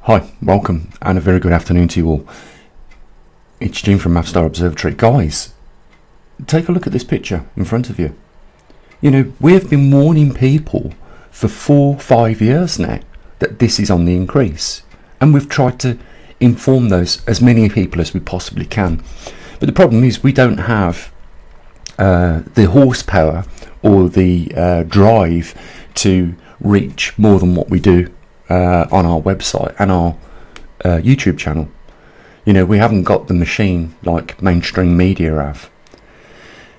Hi, welcome, and a very good afternoon to you all. It's Jim from maverickstar Observatory. Guys, take a look at this picture in front of you. You know, we have been warning people for 4-5 years now that this is on the increase, and we've tried to inform as many people as we possibly can. But the problem is we don't have the horsepower or the drive to reach more than what we do on our website and our YouTube channel. You know, we haven't got the machine like mainstream media have.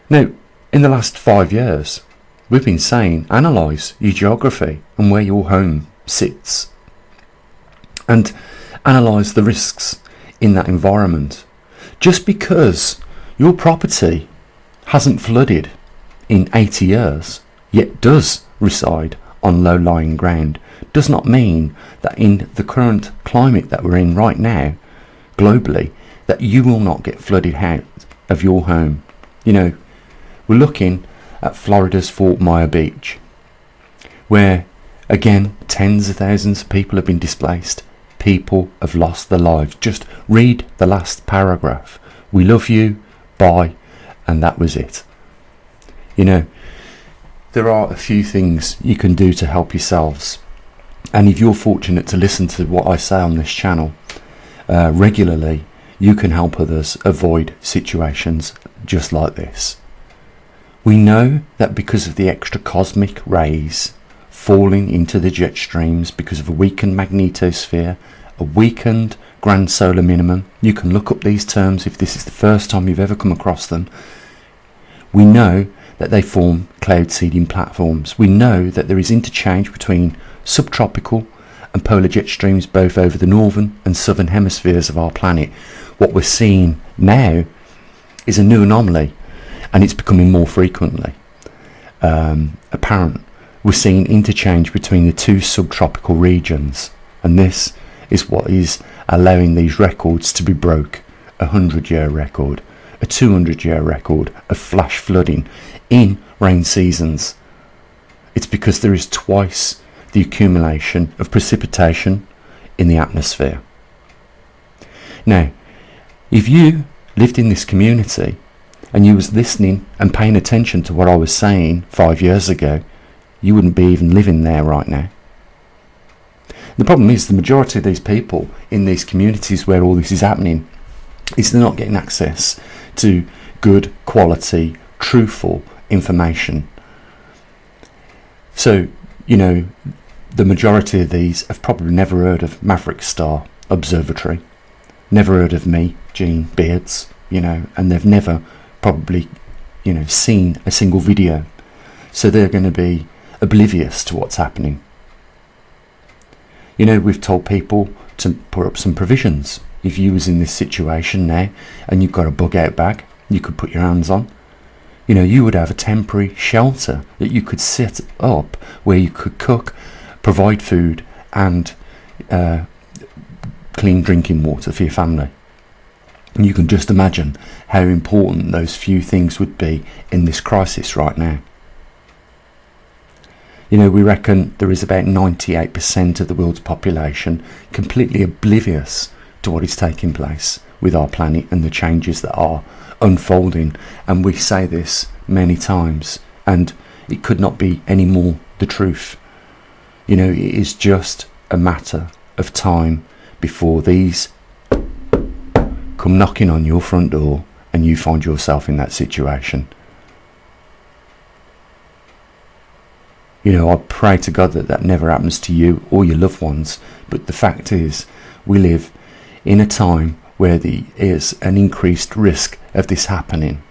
Now, in the last 5 years, we've been saying analyse your geography and where your home sits, and analyse the risks in that environment. Just because your property hasn't flooded in 80 years, yet does reside on low-lying ground, does not mean that in the current climate that we're in right now, globally, that you will not get flooded out of your home. You know, we're looking at Florida's Fort Myers Beach, where, again, tens of thousands of people have been displaced. People have lost their lives. Just read the last paragraph. We love you, bye, and that was it. You know, there are a few things you can do to help yourselves, and if you're fortunate to listen to what I say on this channel regularly, you can help others avoid situations just like this. We know that because of the extra cosmic rays falling into the jet streams, because of a weakened magnetosphere, a weakened grand solar minimum, you can look up these terms if this is the first time you've ever come across them. We know that they form cloud seeding platforms. We know that there is interchange between subtropical and polar jet streams both over the northern and southern hemispheres of our planet. What we're seeing now is a new anomaly, and it's becoming more frequently apparent. We're seeing interchange between the two subtropical regions, and this is what is allowing these records to be broke. 100-year record, a 200-year record of flash flooding in rain seasons. It's because there is twice the accumulation of precipitation in the atmosphere. Now, if you lived in this community and you was listening and paying attention to what I was saying 5 years ago, you wouldn't be even living there right now. The problem is the majority of these people in these communities where all this is happening is they're not getting access to good quality, truthful information. So, you know, the majority of these have probably never heard of maverickstar Observatory, never heard of me, Gene Beards, you know, and they've never probably, you know, seen a single video. So they're going to be oblivious to what's happening. You know, we've told people to put up some provisions. If you was in this situation now and you've got a bug out bag you could put your hands on, you know, you would have a temporary shelter that you could set up where you could cook, provide food and clean drinking water for your family. And you can just imagine how important those few things would be in this crisis right now. You know, we reckon there is about 98% of the world's population completely oblivious to what is taking place with our planet and the changes that are unfolding. And we say this many times, and it could not be any more the truth. You know, it is just a matter of time before these come knocking on your front door and you find yourself in that situation. You know, I pray to God that that never happens to you or your loved ones, but the fact is we live in a time where there is an increased risk of this happening.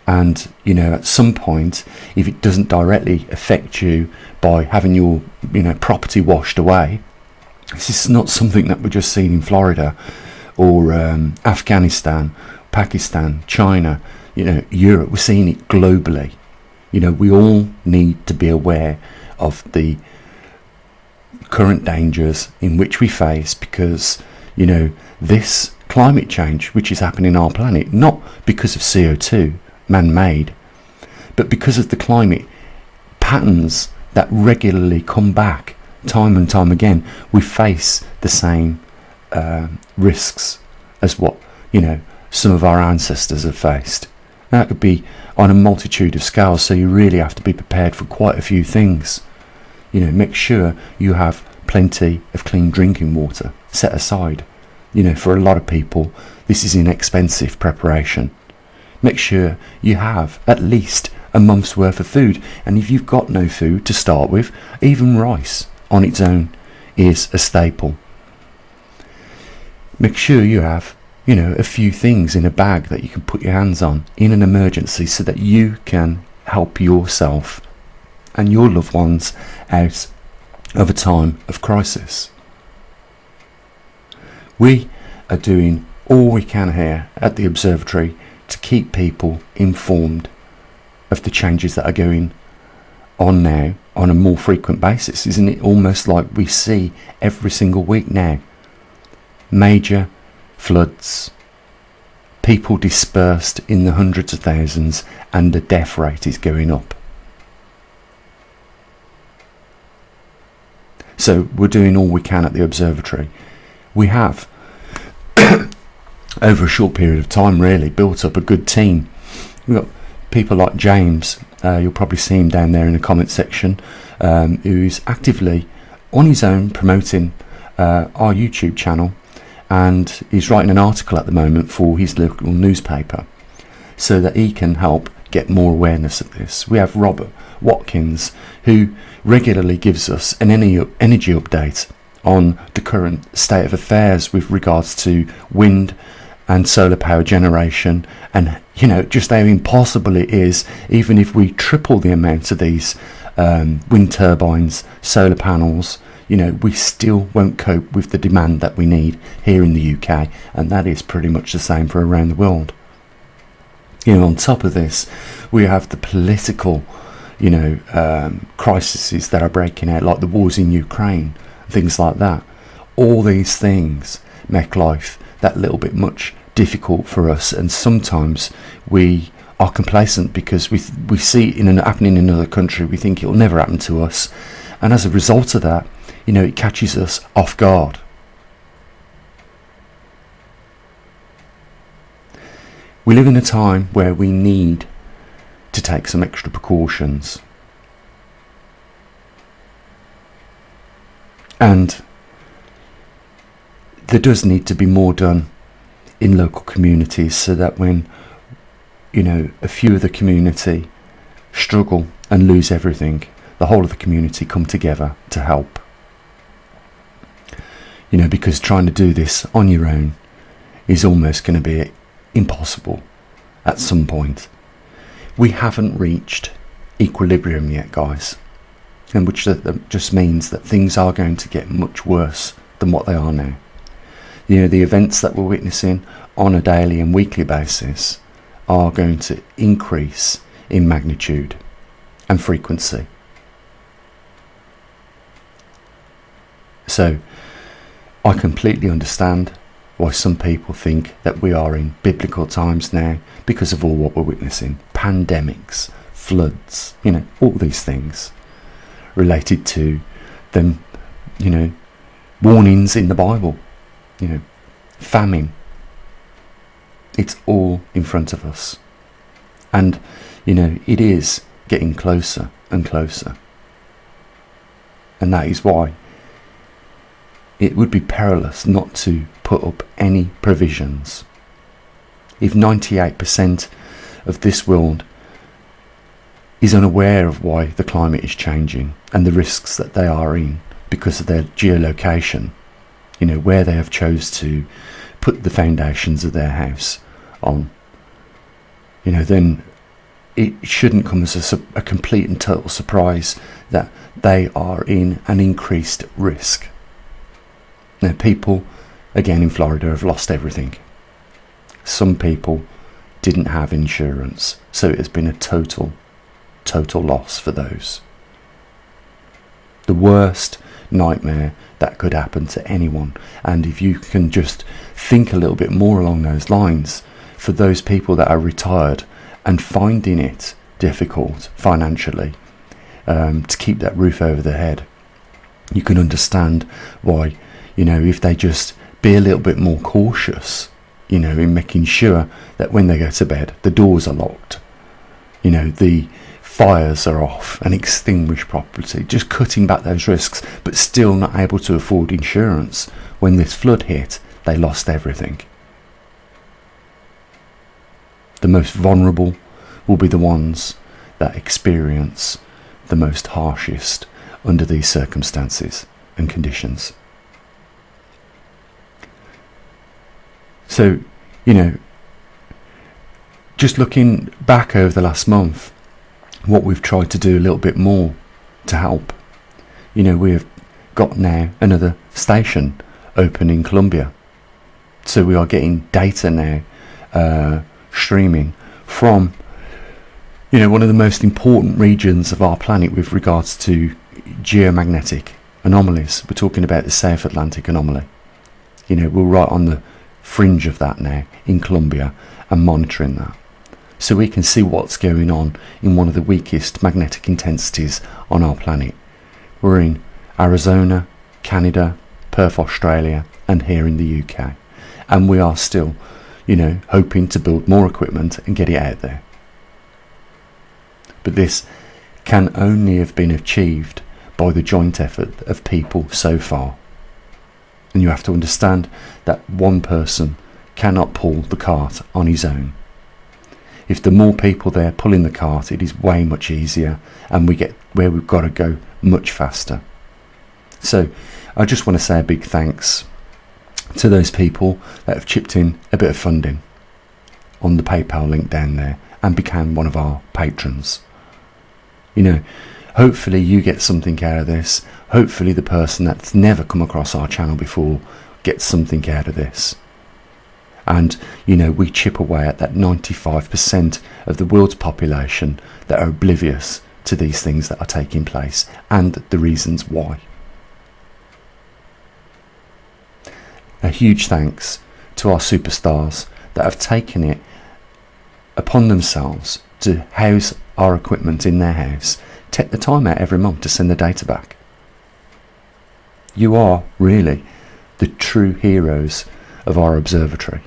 And, you know, at some point, if it doesn't directly affect you by having your, you know, property washed away, this is not something that we're just seeing in Florida or Afghanistan, Pakistan, China, you know, Europe. We're seeing it globally. You know, we all need to be aware of the current dangers in which we face, because, you know, this climate change which is happening on our planet, not because of CO2 man-made, but because of the climate patterns that regularly come back time and time again, we face the same risks as what, some of our ancestors have faced. That could be on a multitude of scales, so you really have to be prepared for quite a few things. Make sure you have plenty of clean drinking water set aside. For a lot of people, this is inexpensive preparation. Make sure you have at least a month's worth of food, and if you've got no food to start with, even rice on its own is a staple. Make sure you have a few things in a bag that you can put your hands on in an emergency, so that you can help yourself and your loved ones out of a time of crisis. We are doing all we can here at the Observatory to keep people informed of the changes that are going on now on a more frequent basis. Isn't it almost like we see every single week now? Major floods, people dispersed in the hundreds of thousands, and the death rate is going up. So we're doing all we can at the Observatory. We have over a short period of time really built up a good team. We've got people like James, you'll probably see him down there in the comment section, who's actively on his own promoting our YouTube channel, and he's writing an article at the moment for his local newspaper so that he can help get more awareness of this. We have Robert Watkins, who regularly gives us an energy update on the current state of affairs with regards to wind and solar power generation, and just how impossible it is, even if we triple the amount of these wind turbines, solar panels, we still won't cope with the demand that we need here in the UK, and that is pretty much the same for around the world. On top of this, we have the political crises that are breaking out, like the wars in Ukraine, things like that. All these things make life that little bit much difficult for us, and sometimes we are complacent because we see it happening in another country, we think it'll never happen to us, and as a result of that, it catches us off guard. We live in a time where we need to take some extra precautions, and there does need to be more done in local communities, so that when a few of the community struggle and lose everything, the whole of the community come together to help. Because trying to do this on your own is almost going to be impossible at some point. We haven't reached equilibrium yet, guys, and which just means that things are going to get much worse than what they are now. The events that we're witnessing on a daily and weekly basis are going to increase in magnitude and frequency. So I completely understand why some people think that we are in biblical times now because of all what we're witnessing. Pandemics, floods, all these things related to them, warnings in the Bible, famine. It's all in front of us, and it is getting closer and closer, and that is why it would be perilous not to put up any provisions. If 98% of this world is unaware of why the climate is changing and the risks that they are in because of their geolocation, where they have chose to put the foundations of their house on, then it shouldn't come as a complete and total surprise that they are in an increased risk. Now, people, again in Florida, have lost everything. Some people didn't have insurance, so it has been a total loss for those. The worst nightmare that could happen to anyone. And if you can just think a little bit more along those lines, for those people that are retired and finding it difficult financially to keep that roof over their head, you can understand why, if they just be a little bit more cautious, in making sure that when they go to bed, the doors are locked, the fires are off and extinguished properly, just cutting back those risks, but still not able to afford insurance. When this flood hit, they lost everything. The most vulnerable will be the ones that experience the most harshest under these circumstances and conditions. So, just looking back over the last month, what we've tried to do a little bit more to help. We have got now another station open in Colombia. So we are getting data now streaming from one of the most important regions of our planet with regards to geomagnetic anomalies. We're talking about the South Atlantic anomaly. We're right on the fringe of that now in Colombia and monitoring that, so we can see what's going on in one of the weakest magnetic intensities on our planet. We're in Arizona, Canada, Perth, Australia, and here in the UK, and we are still hoping to build more equipment and get it out there. But this can only have been achieved by the joint effort of people so far. And you have to understand that one person cannot pull the cart on his own. If there are more people there pulling the cart, it is way much easier, and we get where we've got to go much faster. So I just want to say a big thanks to those people that have chipped in a bit of funding on the PayPal link down there and became one of our patrons. Hopefully you get something out of this. Hopefully the person that's never come across our channel before gets something out of this. And we chip away at that 95% of the world's population that are oblivious to these things that are taking place and the reasons why. A huge thanks to our superstars that have taken it upon themselves to house our equipment in their house, take the time out every month to send the data back. You are really the true heroes of our observatory.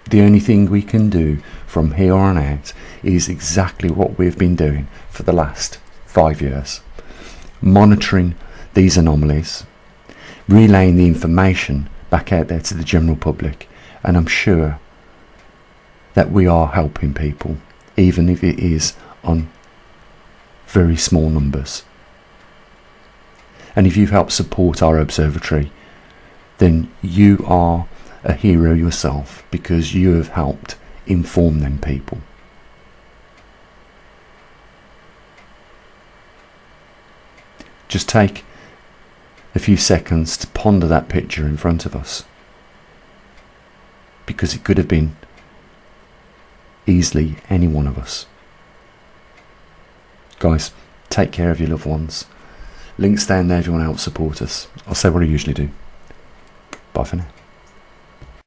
The only thing we can do from here on out is exactly what we've been doing for the last 5 years, monitoring these anomalies, relaying the information back out there to the general public, and I'm sure that we are helping people, even if it is on very small numbers. And if you've helped support our observatory, then you are a hero yourself, because you have helped inform them people. Just take a few seconds to ponder that picture in front of us, because it could have been easily any one of us. Guys, take care of your loved ones. Links down there if you want to help support us. I'll say what I usually do. Bye for now.